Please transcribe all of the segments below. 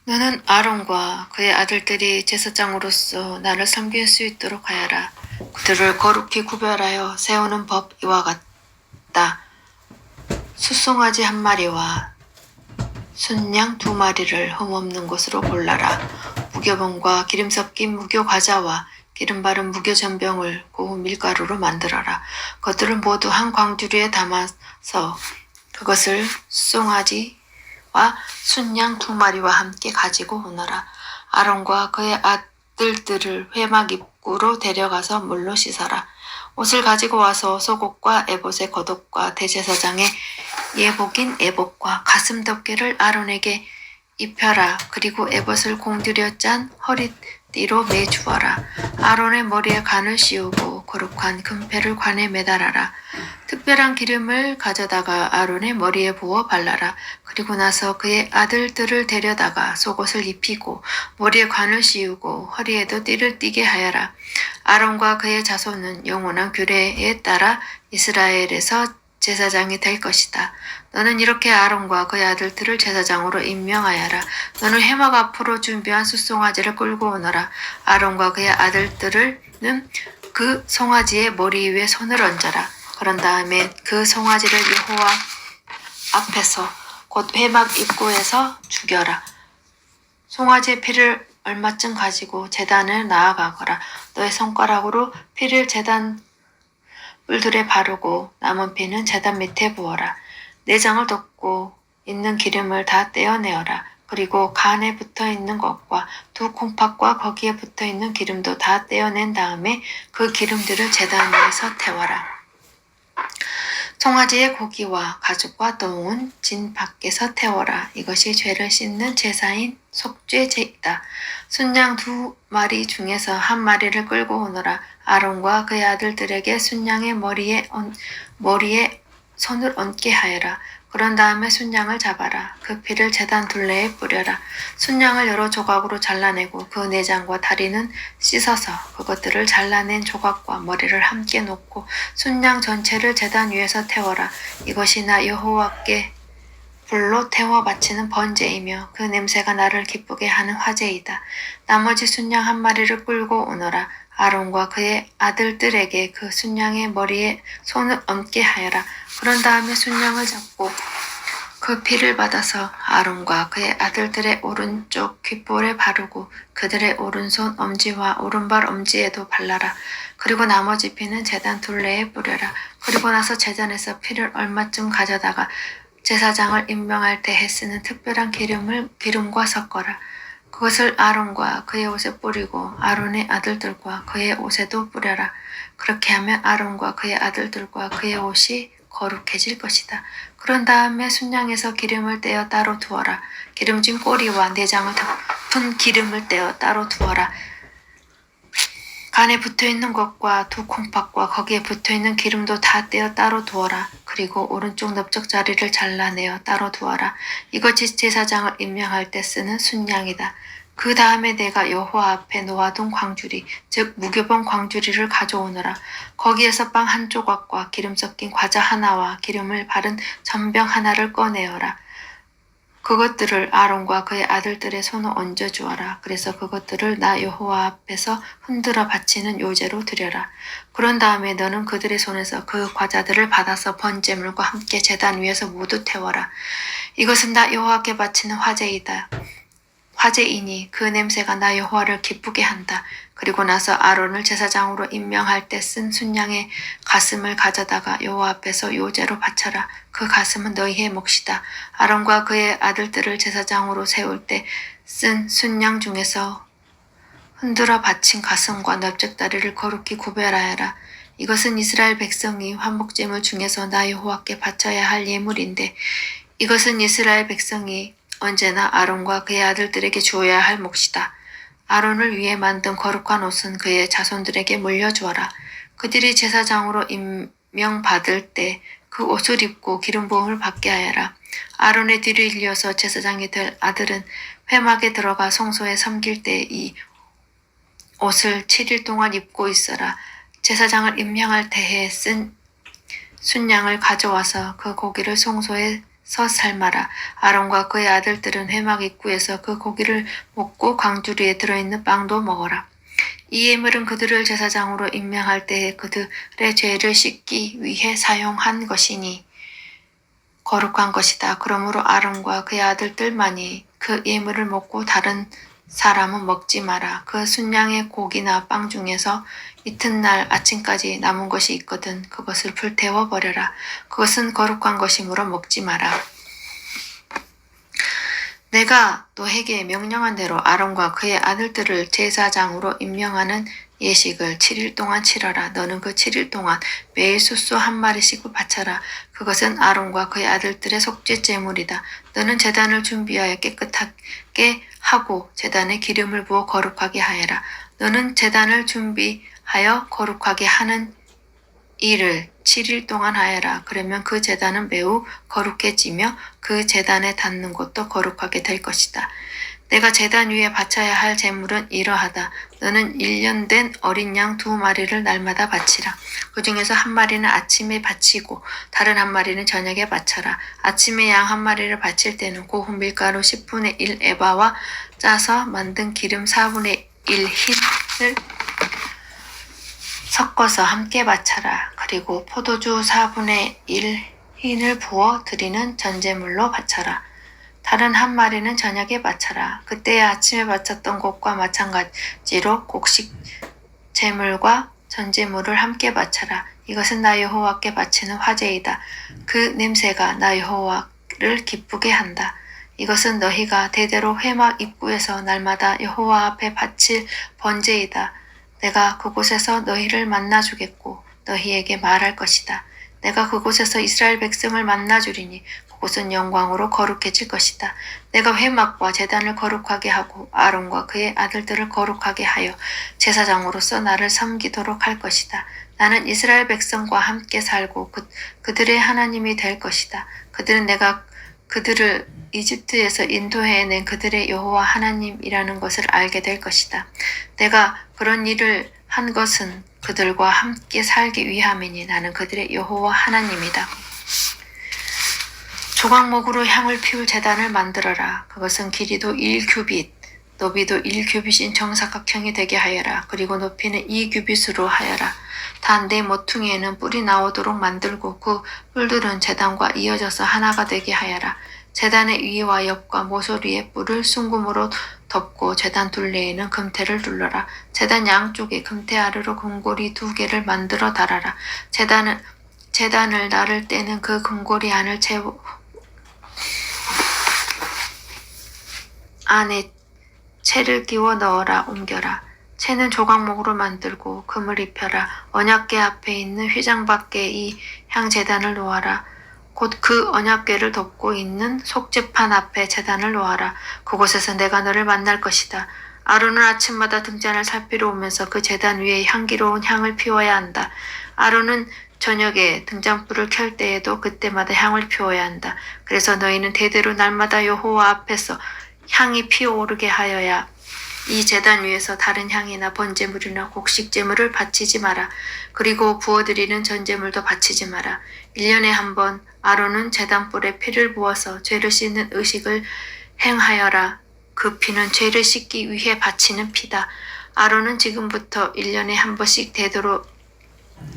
너는 아론과 그의 아들들이 제사장으로서 나를 섬길 수 있도록 하여라. 그들을 거룩히 구별하여 세우는 법 이와 같다. 숫송아지 1마리와 순양 2마리를 흠없는 것으로 골라라. 무교병과 기름 섞인 무교 과자와 기름 바른 무교 전병을 고운 밀가루로 만들어라. 그것들을 모두 한 광주리에 담아서 그것을 숫송아지와 순양 2마리와 함께 가지고 오너라. 아론과 그의 아들들을 회막 입구로 데려가서 물로 씻어라. 옷을 가지고 와서 속옷과 에봇의 겉옷과 대제사장의 예복인 에봇과 가슴 덮개를 아론에게 입혀라. 그리고 에봇을 공들여 짠 허리띠로 매주어라. 아론의 머리에 관을 씌우고 거룩한 금패를 관에 매달아라. 특별한 기름을 가져다가 아론의 머리에 부어 발라라. 그리고 나서 그의 아들들을 데려다가 속옷을 입히고 머리에 관을 씌우고 허리에도 띠를 띠게 하여라. 아론과 그의 자손은 영원한 규례에 따라 이스라엘에서 제사장이 될 것이다. 너는 이렇게 아론과 그의 아들들을 제사장으로 임명하여라. 너는 회막 앞으로 준비한 숫송아지를 끌고 오너라. 아론과 그의 아들들은 그 송아지의 머리 위에 손을 얹어라. 그런 다음에 그 송아지를 여호와 앞에서 곧 회막 입구에서 죽여라. 송아지의 피를 얼마쯤 가지고 제단을 나아가거라. 너의 손가락으로 피를 제단 뿔들에 바르고 남은 피는 제단 밑에 부어라. 내장을 덮고 있는 기름을 다 떼어내어라. 그리고 간에 붙어있는 것과 2콩팥과 거기에 붙어있는 기름도 다 떼어낸 다음에 그 기름들을 제단 위에서 태워라. 송아지의 고기와 가죽과 똥은 진 밖에서 태워라. 이것이 죄를 씻는 제사인 속죄제이다. 순양 2마리 중에서 1마리를 끌고 오너라. 아론과 그의 아들들에게 순양의 머리에 손을 얹게 하여라. 그런 다음에 순양을 잡아라. 그 피를 제단 둘레에 뿌려라. 순양을 여러 조각으로 잘라내고 그 내장과 다리는 씻어서 그것들을 잘라낸 조각과 머리를 함께 놓고 순양 전체를 제단 위에서 태워라. 이것이 나 여호와께 불로 태워 바치는 번제이며 그 냄새가 나를 기쁘게 하는 화제이다. 나머지 순양 1마리를 끌고 오너라. 아론과 그의 아들들에게 그 순양의 머리에 손을 얹게 하여라. 그런 다음에 순양을 잡고 그 피를 받아서 아론과 그의 아들들의 오른쪽 귓볼에 바르고 그들의 오른손 엄지와 오른발 엄지에도 발라라. 그리고 나머지 피는 제단 둘레에 뿌려라. 그리고 나서 제단에서 피를 얼마쯤 가져다가 제사장을 임명할 때에 쓰는 특별한 기름과 섞어라. 그것을 아론과 그의 옷에 뿌리고 아론의 아들들과 그의 옷에도 뿌려라. 그렇게 하면 아론과 그의 아들들과 그의 옷이 거룩해질 것이다. 그런 다음에 순양에서 기름을 떼어 따로 두어라. 기름진 꼬리와 내장을 덮은 기름을 떼어 따로 두어라. 간에 붙어있는 것과 2콩팥과 거기에 붙어있는 기름도 다 떼어 따로 두어라. 그리고 오른쪽 넓적자리를 잘라내어 따로 두어라. 이것이 제사장을 임명할 때 쓰는 순양이다. 그 다음에 내가 여호와 앞에 놓아둔 광주리, 즉 무교병 광주리를 가져오너라. 거기에서 빵 1조각과 기름 섞인 과자 하나와 기름을 바른 전병 하나를 꺼내어라. 그것들을 아론과 그의 아들들의 손에 얹어 주어라. 그래서 그것들을 나 여호와 앞에서 흔들어 바치는 요제로 드려라. 그런 다음에 너는 그들의 손에서 그 과자들을 받아서 번제물과 함께 제단 위에서 모두 태워라. 이것은 나 여호와께 바치는 화제이니 그 냄새가 나 여호와를 기쁘게 한다. 그리고 나서 아론을 제사장으로 임명할 때 쓴 순양의 가슴을 가져다가 여호와 앞에서 요제로 바쳐라. 그 가슴은 너희의 몫이다. 아론과 그의 아들들을 제사장으로 세울 때 쓴 순양 중에서 흔들어 바친 가슴과 넓적다리를 거룩히 구별하여라. 이것은 이스라엘 백성이 화목제물 중에서 나 여호와께 바쳐야 할 예물인데 이것은 이스라엘 백성이 언제나 아론과 그의 아들들에게 주어야 할 몫이다. 아론을 위해 만든 거룩한 옷은 그의 자손들에게 물려주어라. 그들이 제사장으로 임명받을 때 그 옷을 입고 기름 부음을 받게 하여라. 아론의 뒤를 이어서 제사장이 될 아들은 회막에 들어가 성소에 섬길 때 이 옷을 7일 동안 입고 있어라. 제사장을 임명할 때에 쓴 순양을 가져와서 그 고기를 성소에 삶아라. 아론과 그의 아들들은 회막 입구에서 그 고기를 먹고 광주리에 들어있는 빵도 먹어라. 이 예물은 그들을 제사장으로 임명할 때에 그들의 죄를 씻기 위해 사용한 것이니 거룩한 것이다. 그러므로 아론과 그의 아들들만이 그 예물을 먹고 다른 사람은 먹지 마라. 그 순양의 고기나 빵 중에서 이튿날 아침까지 남은 것이 있거든 그것을 불태워 버려라. 그것은 거룩한 것이므로 먹지 마라. 내가 너에게 명령한 대로 아론과 그의 아들들을 제사장으로 임명하는 예식을 7일 동안 치러라. 너는 그 7일 동안 매일 숫소 한 마리씩 바쳐라. 그것은 아론과 그의 아들들의 속죄 제물이다. 너는 제단을 준비하여 깨끗하게 하고 제단에 기름을 부어 거룩하게 하여라. 너는 제단을 준비하여 거룩하게 하는 일을 7일 동안 하여라. 그러면 그 제단은 매우 거룩해지며 그 제단에 닿는 곳도 거룩하게 될 것이다. 내가 제단 위에 바쳐야 할 제물은 이러하다. 너는 1년 된 어린 양 2마리를 날마다 바치라. 그 중에서 1마리는 아침에 바치고 다른 1마리는 저녁에 바쳐라. 아침에 양 1마리를 바칠 때는 고운 밀가루 10분의 1 에바와 짜서 만든 기름 4분의 1 흰을 섞어서 함께 바쳐라. 그리고 포도주 4분의 1 흰을 부어 드리는 전제물로 바쳐라. 다른 1마리는 저녁에 바쳐라. 그때에 아침에 바쳤던 것과 마찬가지로 곡식 제물과 전제물을 함께 바쳐라. 이것은 나 여호와께 바치는 화제이다. 그 냄새가 나 여호와를 기쁘게 한다. 이것은 너희가 대대로 회막 입구에서 날마다 여호와 앞에 바칠 번제이다. 내가 그곳에서 너희를 만나주겠고 너희에게 말할 것이다. 내가 그곳에서 이스라엘 백성을 만나주리니 그곳은 영광으로 거룩해질 것이다. 내가 회막과 제단을 거룩하게 하고 아론과 그의 아들들을 거룩하게 하여 제사장으로서 나를 섬기도록 할 것이다. 나는 이스라엘 백성과 함께 살고 그들의 하나님이 될 것이다. 그들은 내가 그들을 이집트에서 인도해낸 그들의 여호와 하나님이라는 것을 알게 될 것이다. 내가 그런 일을 한 것은 그들과 함께 살기 위함이니 나는 그들의 여호와 하나님이다. 조각목으로 향을 피울 제단을 만들어라. 그것은 길이도 1규빗, 너비도 1규빗인 정사각형이 되게 하여라. 그리고 높이는 2규빗으로 하여라. 단대 모퉁이에는 뿔이 나오도록 만들고 그 뿔들은 제단과 이어져서 하나가 되게 하여라. 제단의 위와 옆과 모서리에 뿔을 순금으로 덮고 제단 둘레에는 금태를 둘러라. 제단 양쪽에 금태 아래로 금고리 2개를 만들어 달아라. 제단을 나를 때는 그 금고리 안에 채를 끼워 넣어라. 옮겨라. 채는 조각목으로 만들고 금을 입혀라. 언약궤 앞에 있는 휘장 밖에 이 향제단을 놓아라. 곧 그 언약궤를 덮고 있는 속죄판 앞에 제단을 놓아라. 그곳에서 내가 너를 만날 것이다. 아론은 아침마다 등잔을 살피러 오면서 그 제단 위에 향기로운 향을 피워야 한다. 아론은 저녁에 등잔불을 켤 때에도 그때마다 향을 피워야 한다. 그래서 너희는 대대로 날마다 여호와 앞에서 향이 피어오르게 하여야 이 제단 위에서 다른 향이나 번제물이나 곡식제물을 바치지 마라. 그리고 부어드리는 전제물도 바치지 마라. 1년에 한 번 아론은 제단불에 피를 부어서 죄를 씻는 의식을 행하여라. 그 피는 죄를 씻기 위해 바치는 피다. 아론은 지금부터 1년에 한 번씩 되도록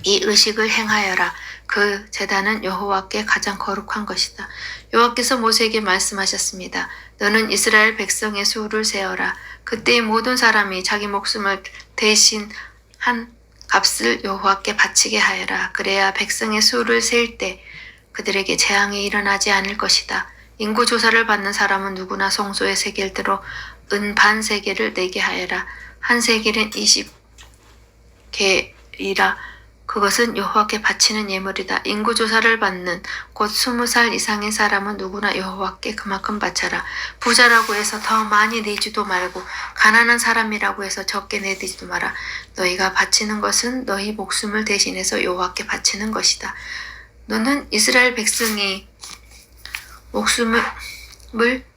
이 의식을 행하여라. 그 제단은 여호와께 가장 거룩한 것이다. 여호와께서 모세에게 말씀하셨습니다. 너는 이스라엘 백성의 수를 세어라. 그때의 모든 사람이 자기 목숨을 대신 한 값을 여호와께 바치게 하여라. 그래야 백성의 수를 셀 때 그들에게 재앙이 일어나지 않을 것이다. 인구 조사를 받는 사람은 누구나 성소의 세겔대로 은 반 세겔을 내게 하여라. 한 세겔은 20개이라. 그것은 여호와께 바치는 예물이다. 인구 조사를 받는 곧 20살 이상의 사람은 누구나 여호와께 그만큼 바쳐라. 부자라고 해서 더 많이 내지도 말고 가난한 사람이라고 해서 적게 내지도 마라. 너희가 바치는 것은 너희 목숨을 대신해서 여호와께 바치는 것이다. 너는 이스라엘 백성이 목숨을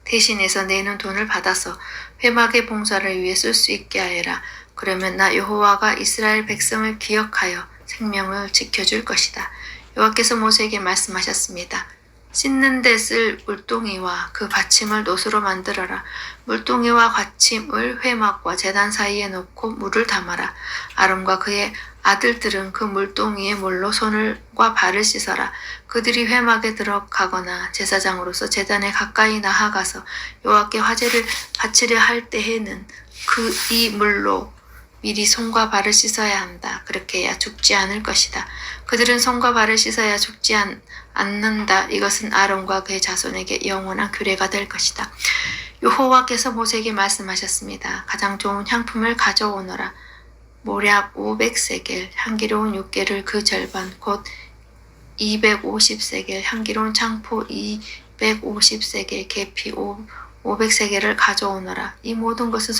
대신해서 내는 돈을 받아서 회막의 봉사를 위해 쓸 수 있게 하여라. 그러면 나 여호와가 이스라엘 백성을 기억하여 생명을 지켜줄 것이다. 여호와께서 모세에게 말씀하셨습니다. 씻는 데 쓸 물동이와 그 받침을 노수로 만들어라. 물동이와 받침을 회막과 제단 사이에 놓고 물을 담아라. 아론과 그의 아들들은 그 물동이의 물로 손과 발을 씻어라. 그들이 회막에 들어가거나 제사장으로서 제단에 가까이 나아가서 여호와께 화제를 바치려 할 때에는 이 물로 미리 손과 발을 씻어야 한다. 그렇게 해야 죽지 않을 것이다. 그들은 손과 발을 씻어야 죽지 않는다. 이것은 아론과 그의 자손에게 영원한 규례가 될 것이다. 여호와께서 모세에게 말씀하셨습니다. 가장 좋은 향품을 가져오너라. 모략 500세겔, 향기로운 육개를 그 절반, 곧 250세겔, 향기로운 창포 250세겔, 계피 500세겔을 가져오너라. 이 모든 것은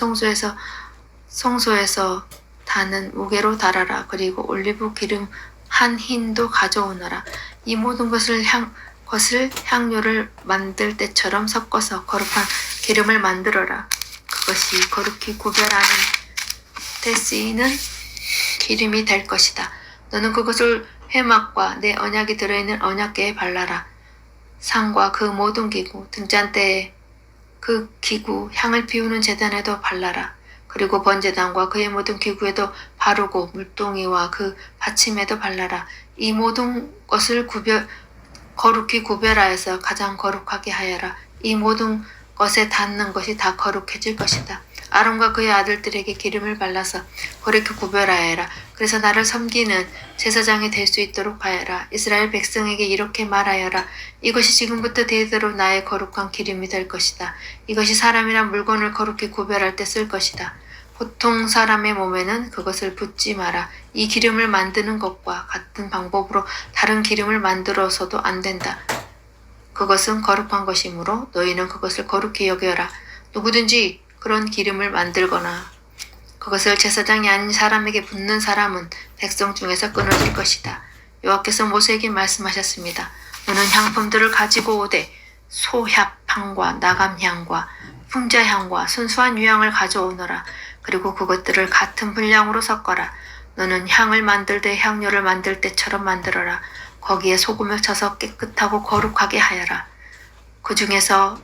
성소에서 다는 무게로 달아라. 그리고 올리브 기름 한 흰도 가져오너라. 이 모든 것을 향료를 만들 때처럼 섞어서 거룩한 기름을 만들어라. 그것이 거룩히 구별하는 데 쓰이는 기름이 될 것이다. 너는 그것을 회막과 내 언약이 들어있는 언약궤에 발라라. 상과 그 모든 기구, 등잔대에 그 기구, 향을 피우는 제단에도 발라라. 그리고 번제단과 그의 모든 기구에도 바르고 물동이와 그 받침에도 발라라. 이 모든 것을 거룩히 구별하여서 가장 거룩하게 하여라. 이 모든 것에 닿는 것이 다 거룩해질 것이다. 아론과 그의 아들들에게 기름을 발라서 거룩히 구별하여라. 그래서 나를 섬기는 제사장이 될 수 있도록 하여라. 이스라엘 백성에게 이렇게 말하여라. 이것이 지금부터 대대로 나의 거룩한 기름이 될 것이다. 이것이 사람이란 물건을 거룩히 구별할 때 쓸 것이다. 보통 사람의 몸에는 그것을 붓지 마라. 이 기름을 만드는 것과 같은 방법으로 다른 기름을 만들어서도 안 된다. 그것은 거룩한 것이므로 너희는 그것을 거룩히 여겨라. 누구든지 그런 기름을 만들거나 그것을 제사장이 아닌 사람에게 붓는 사람은 백성 중에서 끊어질 것이다. 여호와께서 모세에게 말씀하셨습니다. 너는 향품들을 가지고 오되 소향과 나감향과 풍자향과 순수한 유향을 가져오너라. 그리고 그것들을 같은 분량으로 섞어라. 너는 향을 만들 때 향료를 만들 때처럼 만들어라. 거기에 소금을 쳐서 깨끗하고 거룩하게 하여라. 그 중에서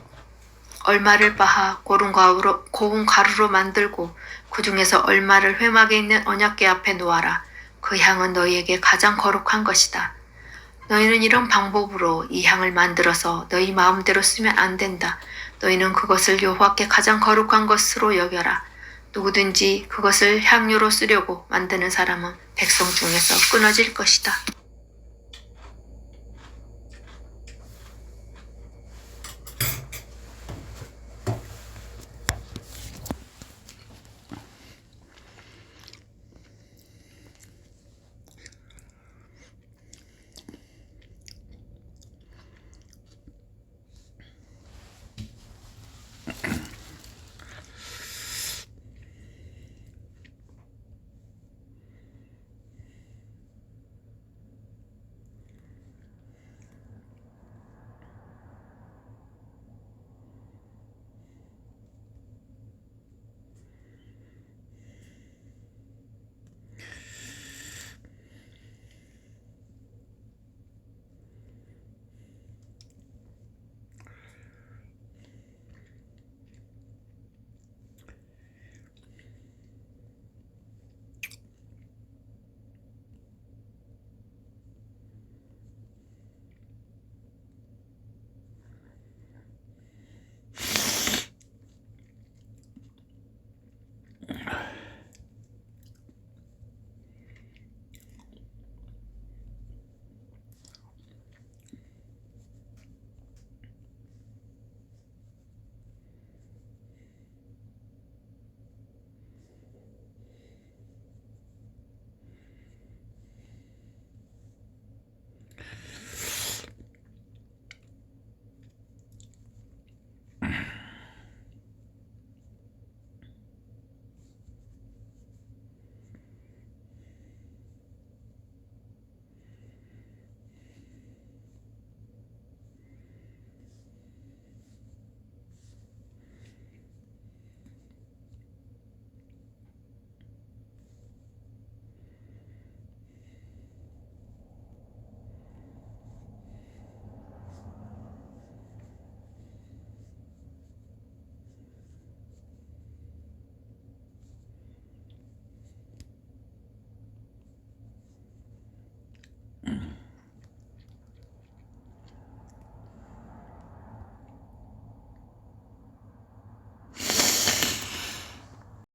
얼마를 빻아 고운 가루로 만들고 그 중에서 얼마를 회막에 있는 언약궤 앞에 놓아라. 그 향은 너희에게 가장 거룩한 것이다. 너희는 이런 방법으로 이 향을 만들어서 너희 마음대로 쓰면 안 된다. 너희는 그것을 여호와께 가장 거룩한 것으로 여겨라. 누구든지 그것을 향료로 쓰려고 만드는 사람은 백성 중에서 끊어질 것이다.